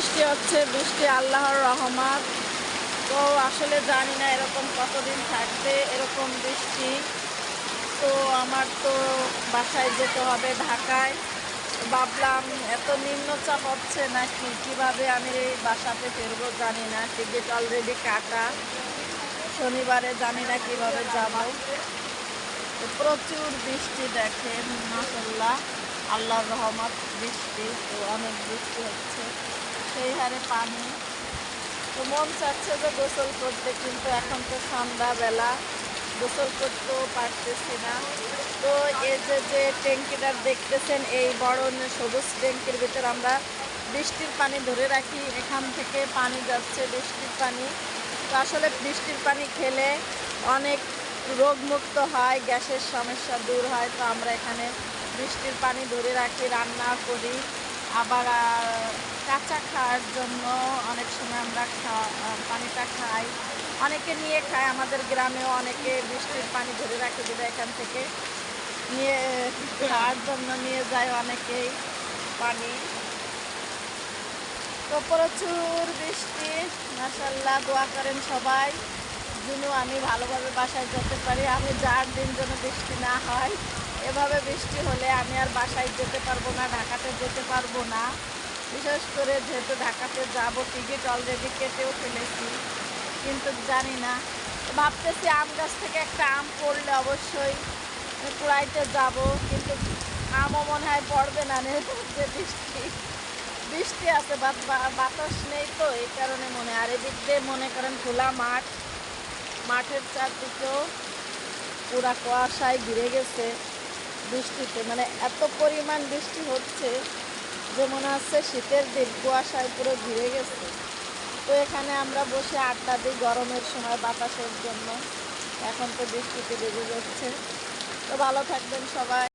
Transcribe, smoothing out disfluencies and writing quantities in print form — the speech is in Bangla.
বৃষ্টি হচ্ছে, বৃষ্টি আল্লাহর রহমত। তো আসলে জানি না এরকম কতদিন থাকবে এরকম বৃষ্টি। তো আমার তো বাসায় যেতে হবে ঢাকায়। ভাবলাম এত নিম্নচাপ হচ্ছে নাকি, কিভাবে আমি এই বাসাতে ফিরবো জানি না। টিকিট অলরেডি কাটা, শনিবারে জানি না কিভাবে যাব। তো প্রচুর বৃষ্টি দেখেন, মাশাআল্লাহ, আল্লাহর রহমত বৃষ্টি। তো অনেক বৃষ্টি হচ্ছে, সেই হারে পানি। তো মন চাচ্ছে যে গোসল করতে, কিন্তু এখন তো সন্ধ্যাবেলা, গোসল করতেও পারতেছি না। তো এই যে ট্যাঙ্কিটা দেখতেছেন, এই বড় সবুজ ট্যাঙ্কির ভিতর আমরা বৃষ্টির পানি ধরে রাখি। এখান থেকে পানি যাচ্ছে, বৃষ্টির পানি। তো আসলে বৃষ্টির পানি খেলে অনেক রোগমুক্ত হয়, গ্যাসের সমস্যা দূর হয়। তো আমরা এখানে বৃষ্টির পানি ধরে রাখি, রান্না করি। আবার কাঁচা খাওয়ার জন্য অনেক সময় আমরা পানিটা খাই, অনেকে নিয়ে খায়। আমাদের গ্রামেও অনেকে বৃষ্টির পানি ধরে রাখে, যেটা এখান থেকে নিয়ে খাওয়ার জন্য নিয়ে যায় অনেকেই পানি। তো প্রচুর বৃষ্টি, মাশাআল্লাহ, দোয়া করেন সবাই যেন আমি ভালোভাবে বাসায় যেতে পারি। আমি যার দিন যেন বৃষ্টি না হয়। এভাবে বৃষ্টি হলে আমি আর বাসায় যেতে পারবো না, ঢাকাতে যেতে পারবো না। বিশেষ করে যেহেতু ঢাকাতে যাব, টিকিট অলরেডি কেটেও ফেলেছি, কিন্তু জানি না। ভাবতেছি আম গাছ থেকে একটা আম পড়লে অবশ্যই কুড়াইতে যাব, কিন্তু আমও মনে হয় পড়বে না, যে বৃষ্টি বৃষ্টি আছে, বাতাস নেই, তো এই কারণে মনে। আর এদিক দিয়ে মনে করেন খোলা মাঠ, মাঠের চারদিকেও পুরা কুয়াশায় ঘিরে গেছে বৃষ্টিতে। মানে এত পরিমাণ বৃষ্টি হচ্ছে যে মনে হচ্ছে শীতের দিন, কুয়াশায় পুরো ঘিরে গেছে। তো এখানে আমরা বসে আড্ডা দিই গরমের সময় বাতাসের জন্য। এখন তো বৃষ্টিতে বেজে যাচ্ছে। তো ভালো থাকবেন সবাই।